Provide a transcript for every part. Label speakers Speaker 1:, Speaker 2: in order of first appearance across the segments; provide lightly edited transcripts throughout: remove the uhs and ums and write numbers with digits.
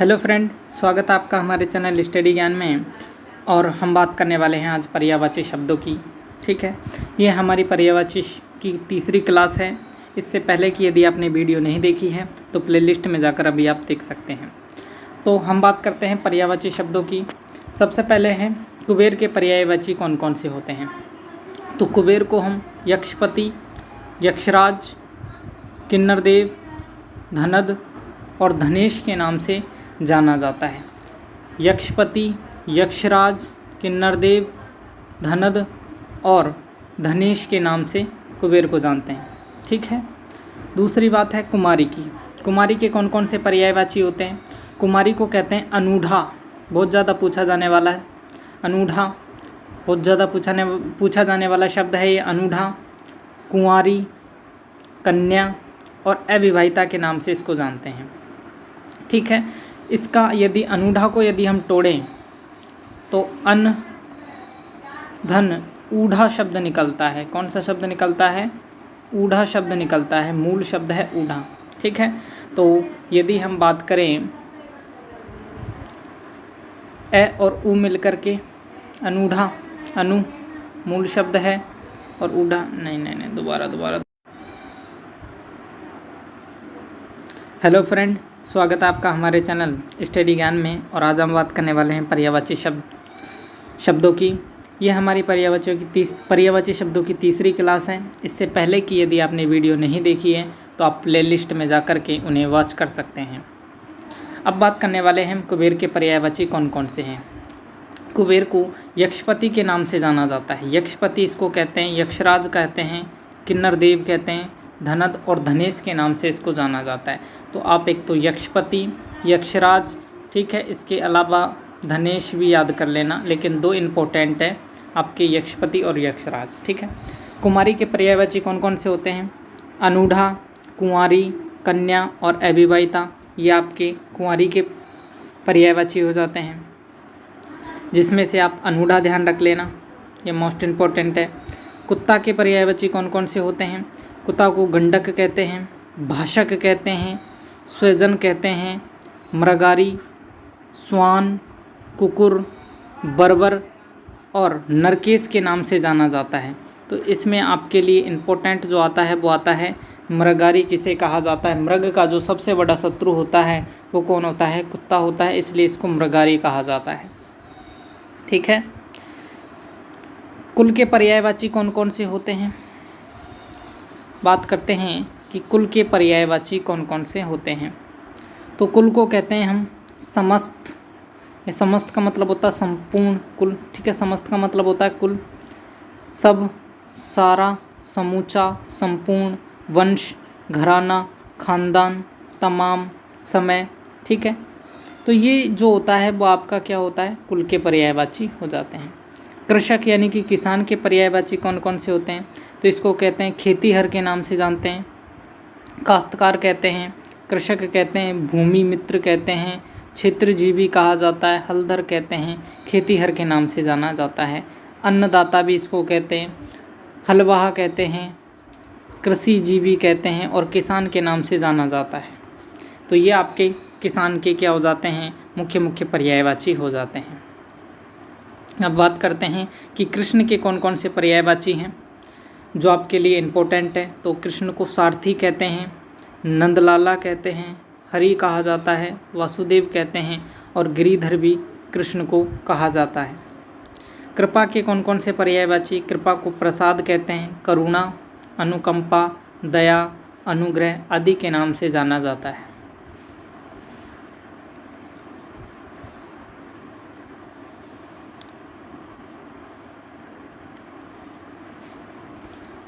Speaker 1: Hello friend, स्वागत है आपका हमारे चैनल स्टडी ज्ञान में। और हम बात करने वाले हैं आज पर्यायवाची शब्दों की। ठीक है, ये हमारी पर्यायवाची की तीसरी क्लास है। इससे पहले की यदि आपने वीडियो नहीं देखी है तो प्लेलिस्ट में जाकर अभी आप देख सकते हैं। तो हम बात करते हैं पर्यायवाची शब्दों की। सबसे पहले है कुबेर के पर्यायवाची कौन कौन से होते हैं। तो कुबेर को हम यक्षपति, यक्षराज, किन्नरदेव, धनद और धनेश के नाम से जाना जाता है। यक्षपति, यक्षराज, किन्नरदेव, धनद और धनेश के नाम से कुबेर को जानते हैं। ठीक है, दूसरी बात है कुमारी की। कुमारी के कौन कौन से पर्यायवाची होते हैं। कुमारी को कहते हैं अनूढ़ा, बहुत ज़्यादा पूछा जाने वाला है। अनूढ़ा बहुत ज़्यादा पूछा जाने वाला शब्द है ये अनूढ़ा। कुंवारी, कन्या और अविवाहिता के नाम से इसको जानते हैं। ठीक है, इसका यदि अनूढ़ा को यदि हम तोड़ें तो अन धन ऊढ़ा शब्द निकलता है। कौन सा शब्द निकलता है? ऊढ़ा शब्द निकलता है। मूल शब्द है ऊढ़ा। ठीक है, तो यदि हम बात करें ए और ऊ मिलकर के अनूढ़ा, अनु मूल शब्द है और ऊढ़ा नहीं दोबारा। हेलो फ्रेंड, स्वागत है आपका हमारे चैनल स्टडी ज्ञान में। और आज हम बात करने वाले हैं पर्यायवाची शब्दों की। यह हमारी पर्यायवाची शब्दों की तीसरी क्लास है। इससे पहले की यदि आपने वीडियो नहीं देखी है तो आप प्लेलिस्ट में जाकर के उन्हें वॉच कर सकते हैं। अब बात करने वाले हैं कुबेर के पर्यायवाची कौन कौन से हैं। कुबेर को यक्षपति के नाम से जाना जाता है। यक्षपति इसको कहते हैं, यक्षराज कहते हैं, किन्नरदेव कहते हैं, धनद और धनेश के नाम से इसको जाना जाता है। तो आप एक तो यक्षपति, यक्षराज, ठीक है, इसके अलावा धनेश भी याद कर लेना, लेकिन दो इम्पोर्टेंट है आपके यक्षपति और यक्षराज। ठीक है, कुमारी के पर्यायवाची कौन कौन से होते हैं। अनूढ़ा, कुंवारी, कन्या और अविवाहिता, ये आपके कुंवारी के पर्यायवाची हो जाते हैं, जिसमें से आप अनूढ़ा ध्यान रख लेना, ये मोस्ट इम्पोर्टेंट है। कुत्ता के पर्यायवाची कौन कौन से होते हैं। कुत्ता को गंडक कहते हैं, भाषक कहते हैं, स्वजन कहते हैं, मृगारी, स्वान, कुकुर, बर्बर और नरकेश के नाम से जाना जाता है। तो इसमें आपके लिए इम्पोर्टेंट जो आता है वो आता है मृगारी किसे कहा जाता है। मृग का जो सबसे बड़ा शत्रु होता है वो कौन होता है? कुत्ता होता है, इसलिए इसको मृगारी कहा जाता है। ठीक है, कुल के पर्यायवाची कौन कौन से होते हैं। बात करते हैं कि कुल के पर्यायवाची कौन कौन से होते हैं। तो कुल को कहते हैं हम समस्त। ये समस्त का मतलब होता है संपूर्ण कुल। ठीक है, समस्त का मतलब होता है कुल, सब, सारा, समूचा, संपूर्ण, वंश, घराना, खानदान, तमाम, समय। ठीक है, तो ये जो होता है वो आपका क्या होता है? कुल के पर्यायवाची हो जाते हैं। कृषक यानी कि किसान के पर्यायवाची कौन कौन से होते हैं। तो इसको कहते हैं खेतीहर के नाम से जानते हैं, काश्तकार कहते हैं, कृषक कहते हैं, भूमि मित्र कहते हैं, क्षेत्रजीवी कहा जाता है, हलधर कहते हैं, खेतीहर के नाम से जाना जाता है। अन्नदाता भी इसको कहते हैं, हलवाहा कहते हैं, कृषिजीवी कहते हैं और किसान के नाम से जाना जाता है। तो ये आपके किसान के क्या हो जाते हैं? मुख्य पर्यायवाची हो जाते हैं। अब बात करते हैं कि कृष्ण के कौन कौन से पर्यायवाची हैं जो आपके लिए इम्पोर्टेंट है। तो कृष्ण को सारथी कहते हैं, नंदलाला कहते हैं, हरि कहा जाता है, वासुदेव कहते हैं और गिरिधर भी कृष्ण को कहा जाता है। कृपा के कौन कौन से पर्यायवाची। कृपा को प्रसाद कहते हैं, करुणा, अनुकंपा, दया, अनुग्रह आदि के नाम से जाना जाता है।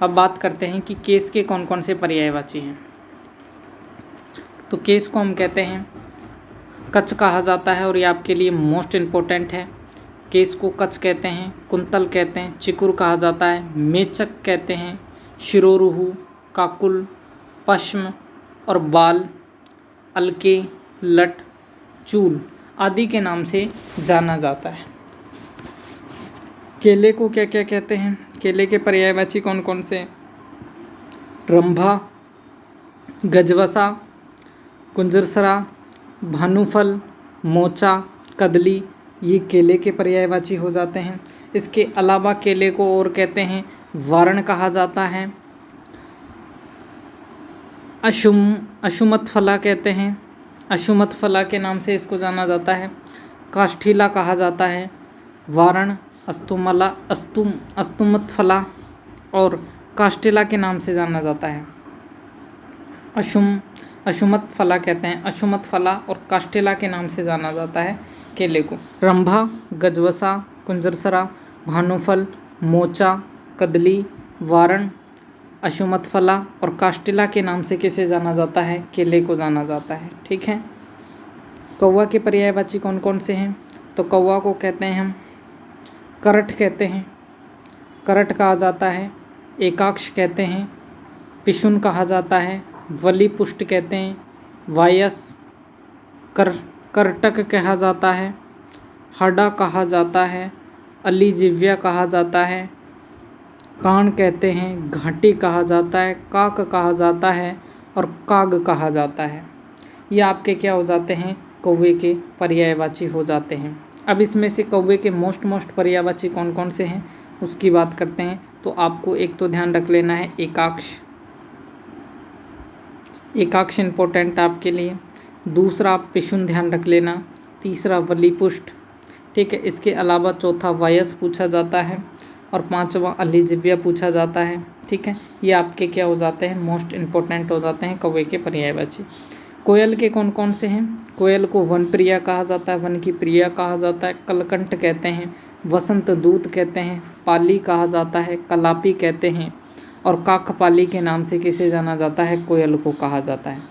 Speaker 1: अब बात करते हैं कि केस के कौन कौन से पर्यायवाची हैं। तो केस को हम कहते हैं कच्छ कहा जाता है और ये आपके लिए मोस्ट इम्पोर्टेंट है। केस को कच्छ कहते हैं, कुंतल कहते हैं, चिकुर कहा जाता है, मेचक कहते हैं, शिरोरुहु, काकुल, पश्म और बाल, अलके, लट, चूल आदि के नाम से जाना जाता है। केले को क्या क्या कहते हैं। केले के पर्यायवाची कौन कौन से। रंभा, गजवसा, कुंजरसरा, भानुफल, मोचा, कदली ये केले के पर्यायवाची हो जाते हैं। इसके अलावा केले को और कहते हैं वारण कहा जाता है, अशुमत फला कहते हैं, अशुमत फला के नाम से इसको जाना जाता है। काष्ठीला कहा जाता है, वारण, अस्तुमत फला और काष्ठीला के नाम से जाना जाता है। अशुमत फला कहते हैं, अशुमत फला और काष्ठीला के नाम से जाना जाता है केले को। रंभा, गजवसा, कुंजरसरा, भानुफल, मोचा, कदली, वारण, अशुमत फला और काष्ठीला के नाम से किसे जाना जाता है? केले को जाना जाता है। ठीक है। कौवा के पर्यायवाची कौन कौन से हैं? तो कौवा को कहते हैं हम करट कहते हैं, करट कहा जाता है। एकाक्ष कहते हैं, पिशुन कहा जाता है। वली पुष्ट कहते हैं, वायस, करटक कहा जाता है। हडा कहा जाता है, अलीजिव्या कहा जाता है। कान कहते हैं, घाटी कहा जाता है। काक कहा जाता है और काग कहा जाता है। ये आपके क्या हो जाते हैं? कौवे के पर्यायवाची हो जाते हैं। अब इसमें से कौवे के मोस्ट पर्यायवाची कौन कौन से हैं उसकी बात करते हैं। तो आपको एक तो ध्यान रख लेना है एकाक्ष, एकाक्ष इम्पोर्टेंट आपके लिए। दूसरा पिशुन ध्यान रख लेना। तीसरा वलीपुष्ट, ठीक है। इसके अलावा चौथा वायस पूछा जाता है और पांचवा अलीजिव्या पूछा जाता है। ठीक है। ये आपके क्या हो जाते हैं? मोस्ट इम्पोर्टेंट हो जाते हैं कौवे के पर्यायवाची। कोयल के कौन कौन से हैं? कोयल को वन प्रिया कहा जाता है, वन की प्रिया कहा जाता है। कलकंठ कहते हैं, वसंत दूत कहते हैं, पाली कहा जाता है, कलापी कहते हैं और काकपाली के नाम से किसे जाना जाता है? कोयल को कहा जाता है।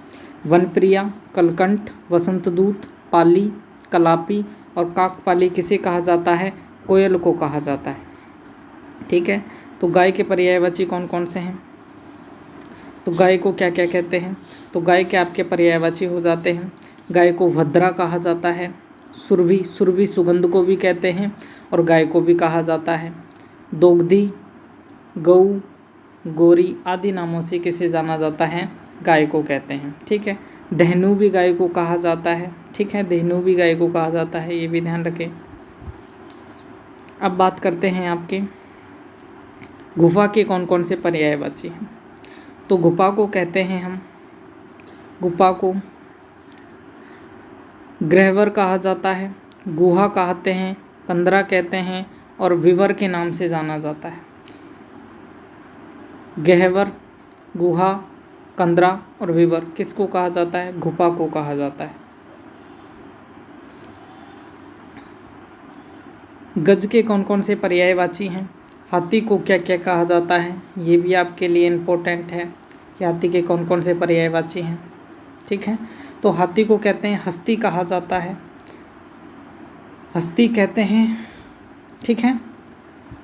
Speaker 1: वन प्रिया, कलकंठ, वसंत दूत, पाली, कलापी और काकपाली किसे कहा जाता है? कोयल को कहा जाता है। ठीक है। तो गाय के पर्यायवाची कौन कौन से हैं? तो गाय को क्या क्या कहते हैं? तो गाय के आपके पर्यायवाची हो जाते हैं। गाय को भद्रा कहा जाता है, सुरभि सुगंध को भी कहते हैं और गाय को भी कहा जाता है। दोग्धी, गऊ, गोरी आदि नामों से किसे जाना जाता है? गाय को कहते हैं। ठीक है। दहनु भी गाय को कहा जाता है। ठीक है, दहनु भी गाय को कहा जाता है, ये भी ध्यान रखें। अब बात करते हैं आपके गुफा के कौन कौन से पर्यायवाची हैं। तो गुफा को कहते हैं हम, गुफा को गृहवर कहा जाता है, गुहा कहते हैं, कंदरा कहते हैं और विवर के नाम से जाना जाता है। गहवर, गुहा, कंदरा और विवर किसको कहा जाता है? गुफा को कहा जाता है। गज के कौन कौन से पर्यायवाची हैं? हाथी को क्या क्या कहा जाता है? ये भी आपके लिए इम्पोर्टेंट है कि हाथी के कौन कौन से पर्यायवाची हैं। ठीक है। तो हाथी को कहते हैं हस्ती कहा जाता है, हस्ती कहते हैं। ठीक है।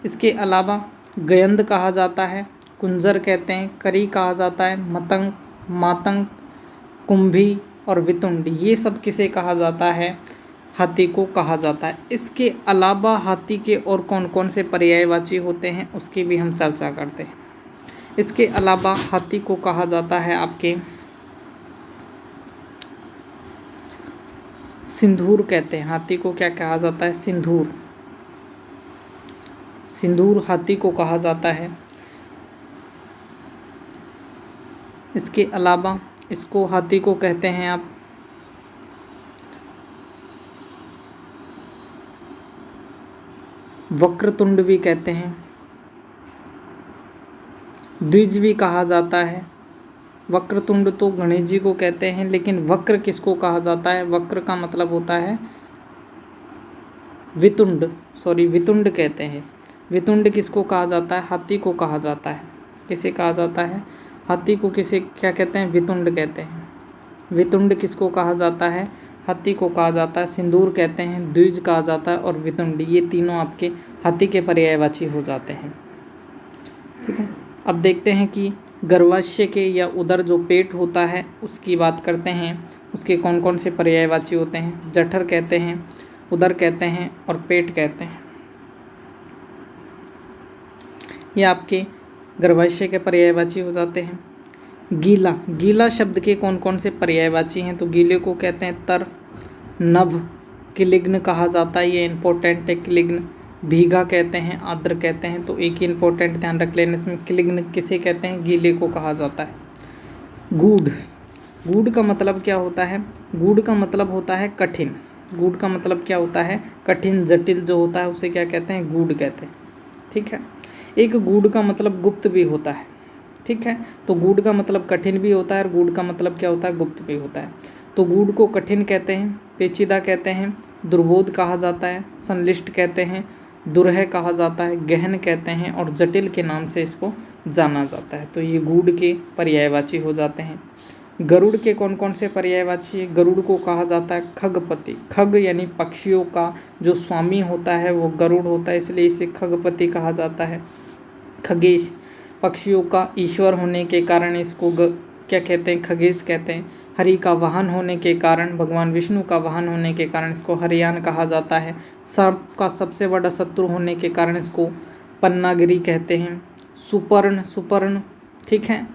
Speaker 1: इसके अलावा गयंद कहा जाता है, कुंजर कहते हैं, करी कहा जाता है, मतंग, मातंग, कुंभी और वितुंड ये सब किसे कहा जाता है? हाथी को कहा जाता है। इसके अलावा हाथी के और कौन कौन से पर्यायवाची होते हैं उसकी भी हम चर्चा करते हैं। इसके अलावा हाथी को कहा जाता है आपके सिंदूर कहते हैं। हाथी को क्या कहा जाता है? सिंदूर, सिंदूर हाथी को कहा जाता है। इसके अलावा इसको हाथी को कहते हैं आप वक्रतुंड भी कहते हैं, द्विज भी कहा जाता है। वक्रतुंड तो गणेश जी को कहते हैं, लेकिन वक्र किसको कहा जाता है? वक्र का मतलब होता है वितुंड, वितुंड कहते हैं। वितुंड किसको कहा जाता है? हाथी को कहा जाता है। किसे कहा जाता है? हाथी को किसे क्या कहते हैं? वितुंड कहते हैं। वितुंड किसको कहा जाता है? हाथी को कहा जाता है। सिंदूर कहते हैं, द्विज कहा जाता है और वितुंड, ये तीनों आपके हाथी के पर्यायवाची हो जाते हैं। ठीक है। अब देखते हैं कि गर्भाशय के या उदर जो पेट होता है उसकी बात करते हैं, उसके कौन कौन से पर्यायवाची होते हैं। जठर कहते हैं, उदर कहते हैं और पेट कहते हैं। ये आपके गर्भाशय के पर्यायवाची हो जाते हैं। गीला शब्द के कौन कौन से पर्यायवाची हैं? तो गीले को कहते हैं तर, नभ, किलिग्न कहा जाता है, ये इंपॉर्टेंट है। किलिग्न भीगा कहते हैं, आर्द्र कहते हैं, तो एक ही इंपॉर्टेंट ध्यान रख लेने इसमें। किलिग्न किसे कहते हैं? गीले को कहा जाता है। गूढ़, गूढ़ का मतलब क्या होता है? गूढ़ का मतलब होता है कठिन। गूढ़ का मतलब क्या होता है? कठिन, जटिल जो होता है उसे क्या कहते हैं? गूढ़ कहते हैं। ठीक है। एक गूढ़ का मतलब गुप्त भी होता है। ठीक है, तो गूढ़ का मतलब कठिन भी होता है और गूढ़ का मतलब क्या होता है? गुप्त भी होता है। तो गूढ़ को कठिन कहते हैं, पेचीदा कहते हैं, दुर्बोध कहा जाता है, संलिष्ट कहते हैं, दुरह कहा जाता है, गहन कहते हैं और जटिल के नाम से इसको जाना जाता है। तो ये गूढ़ के पर्यायवाची हो जाते हैं। गरुड़ के कौन कौन से पर्यायवाची है? गरुड़ को कहा जाता है खगपति। खग यानी पक्षियों का जो स्वामी होता है वो गरुड़ होता है, इसलिए इसे खगपति कहा जाता है। खगेश, पक्षियों का ईश्वर होने के कारण इसको क्या कहते हैं? खगेश कहते हैं। हरि का वाहन होने के कारण, भगवान विष्णु का वाहन होने के कारण इसको हरियान कहा जाता है। सर्प का सबसे बड़ा शत्रु होने के कारण इसको पन्नागिरी कहते हैं। सुपर्ण, सुपर्ण, ठीक है,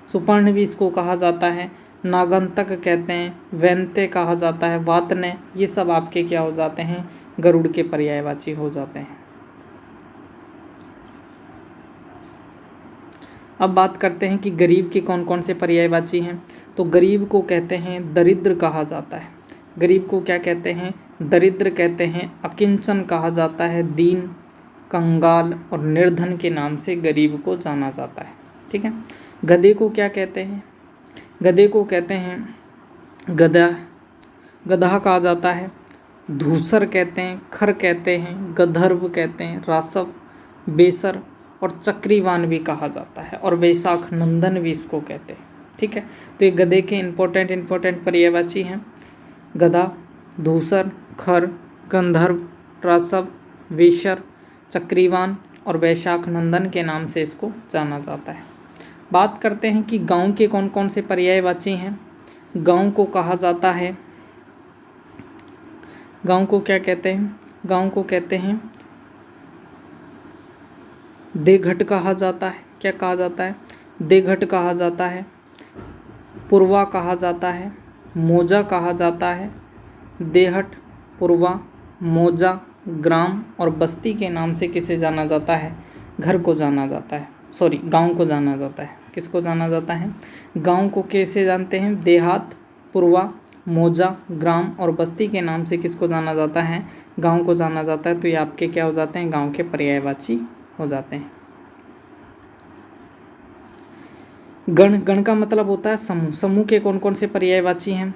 Speaker 1: सुपर्ण भी इसको कहा जाता है। नागंतक कहते हैं, वैन्ते कहा जाता है, वातने, ये सब आपके क्या हो जाते हैं? गरुड़ के पर्यायवाची हो जाते हैं। अब बात करते हैं कि गरीब के कौन कौन से पर्यायवाची हैं। तो गरीब को कहते हैं दरिद्र कहा जाता है। गरीब को क्या कहते हैं? दरिद्र कहते हैं। अकिंचन कहा जाता है, दीन, कंगाल और निर्धन के नाम से गरीब को जाना जाता है। ठीक है। गधे को क्या कहते हैं? गधे को कहते हैं गधा, गधा कहा जाता है। धूसर कहते हैं, खर कहते हैं, गंधर्व कहते हैं, रासव, बेसर और चक्रीवान भी कहा जाता है और वैशाख नंदन भी इसको कहते हैं। ठीक है, तो ये गधे के इंपॉर्टेंट पर्यायवाची हैं। गधा, धूसर, खर, गंधर्व, रासव, वेशर, चक्रीवान और वैशाख नंदन के नाम से इसको जाना जाता है। बात करते हैं कि गांव के कौन कौन से पर्यायवाची हैं। गांव को कहा जाता है, गांव को क्या कहते हैं? गांव को कहते हैं देघट कहा जाता है। क्या कहा जाता है? देघट कहा जाता है। पुरवा कहा जाता है, मोजा कहा जाता है। देहट, पुरवा, मोजा, ग्राम और बस्ती के नाम से किसे जाना जाता है? घर को जाना जाता है, सॉरी, गांव को जाना जाता है। किसको जाना जाता है? गांव को कैसे जानते हैं? देहात, पुरवा, मोजा, ग्राम और बस्ती के नाम से किसको जाना जाता है? गांव को जाना जाता है। तो ये आपके क्या हो जाते हैं? गांव के पर्यायवाची हो जाते हैं। गण, गण का मतलब होता है समूह। समूह के कौन कौन से पर्यायवाची हैं?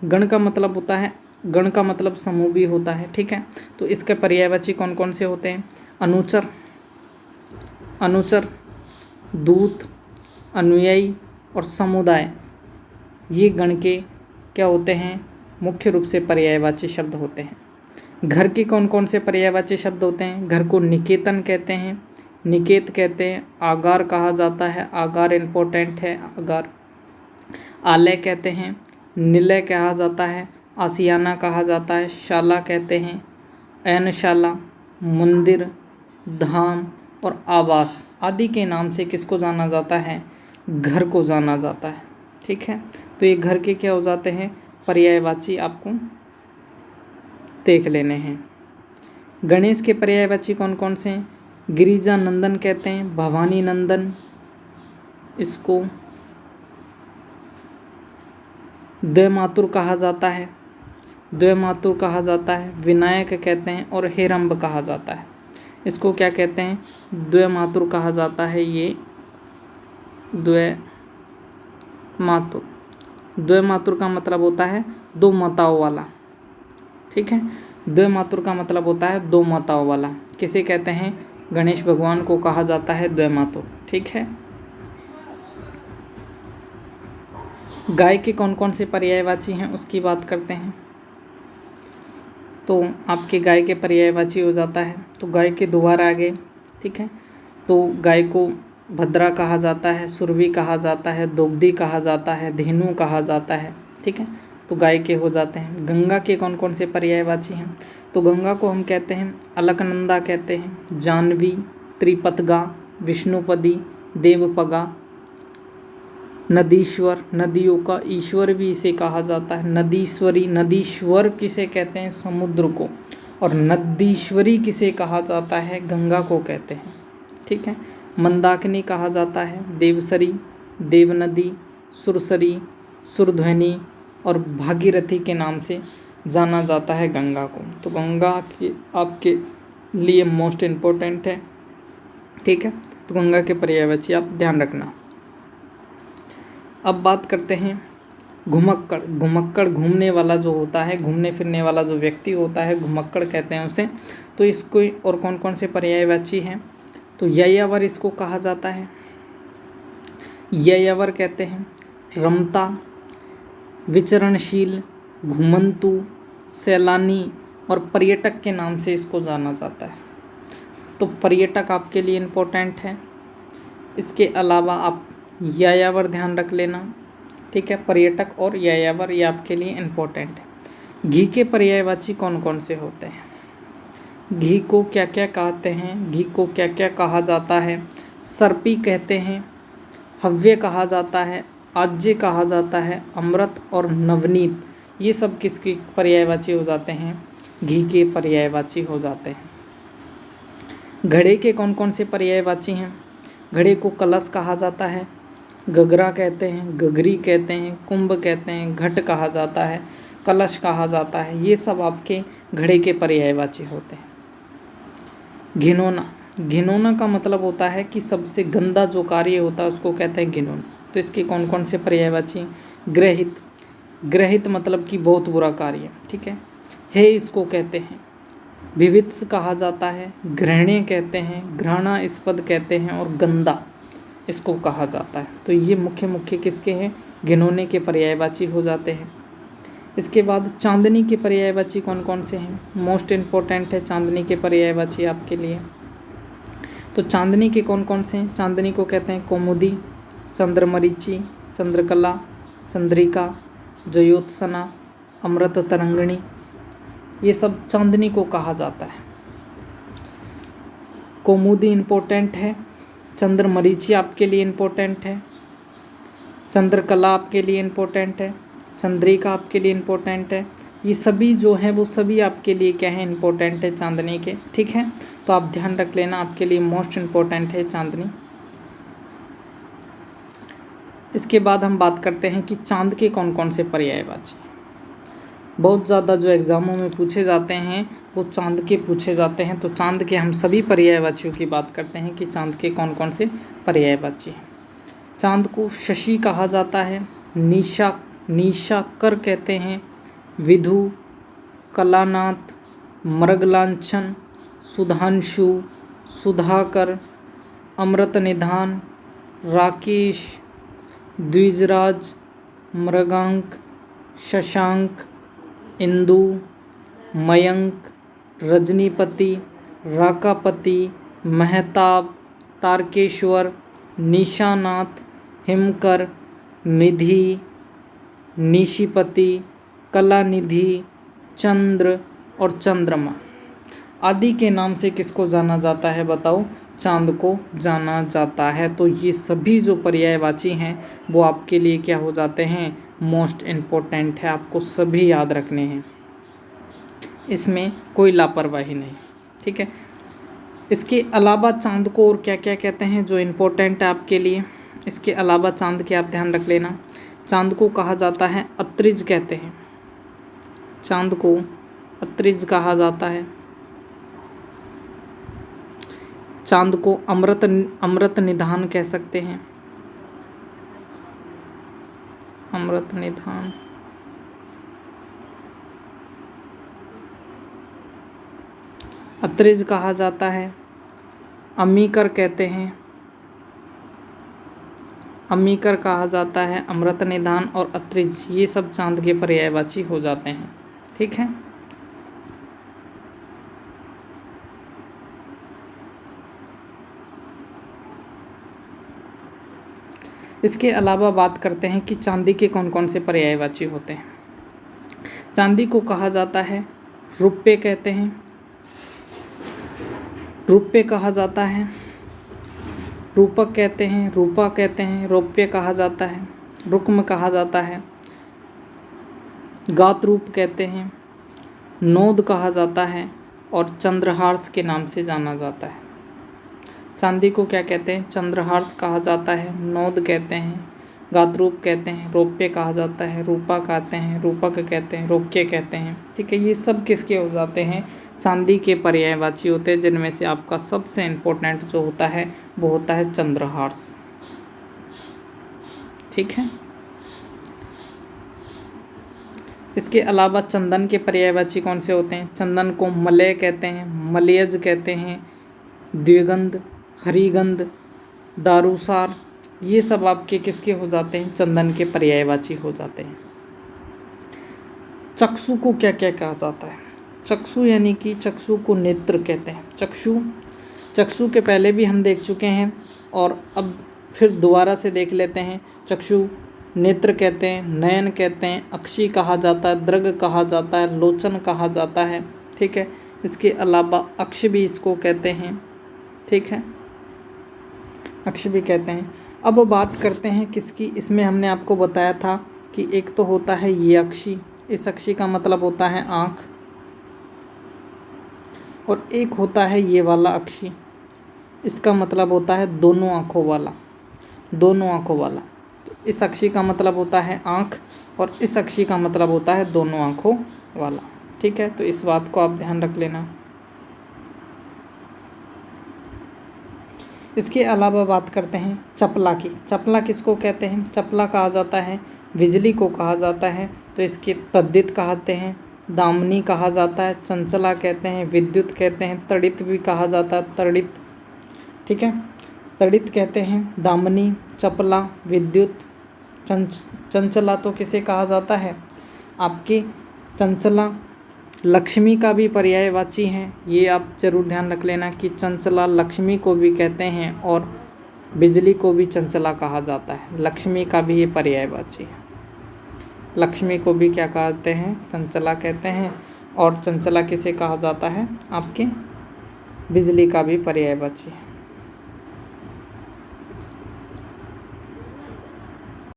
Speaker 1: गण का मतलब होता है, गण का मतलब समूह भी होता है। ठीक है, तो इसके पर्यायवाची कौन कौन से होते हैं? अनुचर, अनुचर, दूत, अनुयायी और समुदाय, ये गण के क्या होते हैं? मुख्य रूप से पर्यायवाची शब्द होते हैं। घर के कौन कौन से पर्यायवाची शब्द होते हैं? घर को निकेतन कहते हैं, निकेत कहते हैं, आगार कहा जाता है, आगार इम्पोर्टेंट है, आगार। आलय कहते हैं, निलय कहा जाता है, आसियाना कहा जाता है, शाला कहते हैं, ऐनशाला, मंदिर, धाम और आवास आदि के नाम से किसको जाना जाता है? घर को जाना जाता है। ठीक है, तो ये घर के क्या हो जाते हैं? पर्यायवाची आपको देख लेने हैं। गणेश के पर्यायवाची कौन कौन से हैं? गिरिजा नंदन कहते हैं, भवानी नंदन, इसको द्वैमातुर कहा जाता है, द्वैमातुर कहा जाता है, विनायक कहते हैं और हेरंब कहा जाता है। इसको क्या कहते हैं? द्वैमातुर कहा जाता है। ये द्वैमातुर, द्वैमातुर का मतलब होता है दो माताओं वाला। ठीक है, द्वैमातुर का मतलब होता है दो माताओं वाला। किसे कहते हैं? गणेश भगवान को कहा जाता है द्वैमातुर। ठीक है, गाय के कौन कौन से पर्यायवाची हैं उसकी बात करते हैं। तो आपके गाय के पर्यायवाची हो जाता है, तो गाय के दोबारा आगे। ठीक है, तो गाय को भद्रा कहा जाता है, सुरभि कहा जाता है, दोग्धी कहा जाता है, धेनु कहा जाता है। ठीक है, तो गाय के हो जाते हैं। गंगा के कौन कौन से पर्यायवाची हैं? तो गंगा को हम कहते हैं अलकनंदा कहते हैं, जानवी, त्रिपथगा, विष्णुपदी, देवपगा, नदीश्वर, नदियों का ईश्वर भी इसे कहा जाता है। नदीश्वरी, नदीश्वर किसे कहते हैं? समुद्र को। और नदीश्वरी किसे कहा जाता है? गंगा को कहते हैं। ठीक है। मंदाकिनी कहा जाता है, देवसरी, देवनदी, सुरसरी, सुरध्वनि और भागीरथी के नाम से जाना जाता है गंगा को। तो गंगा की आपके लिए मोस्ट इम्पोर्टेंट है। ठीक है। तो गंगा के पर्यायवाची आप ध्यान रखना। अब बात करते हैं घुमक्कड़। घुमक्कड़ घूमने वाला जो होता है, घूमने फिरने वाला जो व्यक्ति होता है, घुमक्कड़ कहते हैं उसे। तो इसको और कौन कौन से पर्यायवाची हैं? तो यायावर इसको कहा जाता है। यायावर कहते हैं रमता, विचरणशील, घुमंतु, सैलानी और पर्यटक के नाम से इसको जाना जाता है। तो पर्यटक आपके लिए इम्पोर्टेंट है। इसके अलावा आप यायावर ध्यान रख लेना। ठीक है। पर्यटक और यायावर ये आपके लिए इम्पोर्टेंट है। घी के पर्यायवाची कौन कौन से होते हैं? घी को क्या क्या कहते हैं? घी को क्या क्या कहा जाता है? सर्पी कहते हैं, हव्य कहा जाता है, आज्य कहा जाता है, अमृत और नवनीत, ये सब किसके पर्यायवाची हो जाते हैं? घी के पर्यायवाची हो जाते हैं। घड़े के कौन कौन से पर्यायवाची हैं? घड़े को कलश कहा जाता है, गगरा कहते हैं, गगरी कहते हैं, कुंभ कहते हैं, घट कहा जाता है, कलश कहा जाता है। ये सब आपके घड़े के पर्यायवाची होते हैं। घिनौना, घिनौना का मतलब होता है कि सबसे गंदा जो कार्य होता है उसको कहते हैं घिनौना। तो इसके कौन कौन से पर्यायवाची? ग्रहित, ग्रहित मतलब कि बहुत बुरा कार्य। ठीक है। हे इसको कहते हैं। विवित्स कहा जाता है, घृण्य कहते हैं, घृणास्पद कहते हैं और गंदा इसको कहा जाता है। तो ये मुख्य मुख्य किसके हैं? घिनौने के पर्यायवाची हो जाते हैं। इसके बाद चांदनी के पर्यायवाची कौन कौन से हैं? मोस्ट इम्पोर्टेंट है चांदनी के पर्यायवाची आपके लिए। तो चांदनी के कौन कौन से हैं? चांदनी को कहते हैं कौमुदी, चंद्रमरीचि, चंद्रकला, चंद्रिका, जयोत्सना, अमृत तरंगिणी, ये सब चांदनी को कहा जाता है। कौमुदी इम्पोर्टेंट है, चंद्रमरीचि आपके लिए इम्पोर्टेंट है, चंद्रकला आपके लिए इम्पोर्टेंट है, चंद्रिका आपके लिए इम्पोर्टेंट है। ये सभी जो हैं वो सभी आपके लिए क्या है? इम्पोर्टेंट है चांदनी के। ठीक है। तो आप ध्यान रख लेना, आपके लिए मोस्ट इम्पोर्टेंट है चांदनी। इसके बाद हम बात करते हैं कि चांद के कौन कौन से पर्यायवाची। बहुत ज़्यादा जो एग्ज़ामों में पूछे जाते हैं वो चांद के पूछे जाते हैं। तो चांद के हम सभी पर्यायवाचियों की बात करते हैं कि चांद के कौन कौन से पर्यायवाची हैं। चांद को शशि कहा जाता है, निशाकर कहते हैं, विधु, कलानाथ, मृगलांछन, सुधांशु, सुधाकर, अमृत निधान, राकेश, द्विजराज, मृगांक, शशांक, इंदु, मयंक, रजनीपति, राकापति, महताब, तारकेश्वर, निशानाथ, हिमकर, निधि, निशिपति, कलानिधि, चंद्र और चंद्रमा आदि के नाम से किसको जाना जाता है? बताओ। चांद को जाना जाता है। तो ये सभी जो पर्यायवाची हैं वो आपके लिए क्या हो जाते हैं? मोस्ट इम्पोर्टेंट है, आपको सभी याद रखने हैं, इसमें कोई लापरवाही नहीं। ठीक है। इसके अलावा चांद को और क्या क्या कहते हैं जो इम्पोर्टेंट है आपके लिए? इसके अलावा चांद के आप ध्यान रख लेना। चांद को कहा जाता है अत्रिज कहते हैं, चांद को अत्रिज कहा जाता है। चांद को अमृत निधान कह सकते हैं, अमृत निधान। अत्रिज कहा जाता है, अमीकर कहते हैं, अमीकर कहा जाता है, अमृत निधान और अत्रिज, ये सब चांद के पर्यायवाची हो जाते हैं। ठीक है। इसके अलावा बात करते हैं कि चांदी के कौन कौन से पर्यायवाची होते हैं। चांदी को कहा जाता है रुप्य कहते हैं, रुप्य कहा जाता है, रूपक कहते हैं, रूपा कहते हैं, रौप्य कहा जाता है, रुक्म कहा जाता है, गात रूप कहते हैं, नोद कहा जाता है और चंद्रहार्स के नाम से जाना जाता है। चांदी को क्या कहते हैं? चंद्रहार्स कहा जाता है, नोद कहते हैं, गातरूप कहते हैं, रौप्य कहा जाता है, रूपा कहते हैं, रूपक कहते हैं, रौक्य कहते हैं। ठीक है, ये सब किसके हो जाते हैं? चांदी के पर्यायवाची होते हैं, जिनमें से आपका सबसे इम्पोर्टेंट जो होता है वो होता है चंद्रहार्स। ठीक है, इसके अलावा चंदन के पर्यायवाची कौन से होते हैं? चंदन को मलय कहते हैं, मलयज कहते हैं, द्विगंध, हरिगंध, दारूसार, ये सब आपके किसके हो जाते हैं? चंदन के पर्यायवाची हो जाते हैं। चक्षु को क्या क्या कहा जाता है? चक्षु यानी कि चक्षु को नेत्र कहते हैं। चक्षु के पहले भी हम देख चुके हैं और अब फिर दोबारा से देख लेते हैं। चक्षु नेत्र कहते हैं, नयन कहते हैं, अक्षी कहा जाता है, दृग कहा जाता है, लोचन कहा जाता है। ठीक है, इसके अलावा अक्ष भी इसको कहते हैं। ठीक है, अक्ष भी कहते हैं। अब बात करते हैं किसकी? इसमें हमने आपको बताया था कि एक तो होता है ये अक्षी, इस अक्षी का मतलब होता है आँख, और एक होता है ये वाला अक्षी, इसका मतलब होता है दोनों आँखों वाला, दोनों आँखों वाला। इस अक्षी का मतलब होता है आँख और इस अक्षी का मतलब होता है दोनों आँखों वाला। ठीक है, तो इस बात को आप ध्यान रख लेना। इसके अलावा बात करते हैं चपला की। चपला किसको कहते हैं? चपला कहा जाता है, बिजली को कहा जाता है, तो इसके तद्दित कहते हैं, दामनी कहा जाता है, चंचला कहते हैं, विद्युत कहते हैं, तड़ित भी कहा जाता है, तड़ित। ठीक है, तड़ित कहते हैं, दामनी, चपला, विद्युत, चंचला तो किसे कहा जाता है? आपकी चंचला लक्ष्मी का भी पर्यायवाची है। ये आप जरूर ध्यान रख लेना कि चंचला लक्ष्मी को भी कहते हैं और बिजली को भी चंचला कहा जाता है। लक्ष्मी का भी ये पर्यायवाची है। लक्ष्मी को भी क्या कहते हैं? चंचला कहते हैं। और चंचला किसे कहा जाता है? आपके बिजली का भी पर्यायवाची है।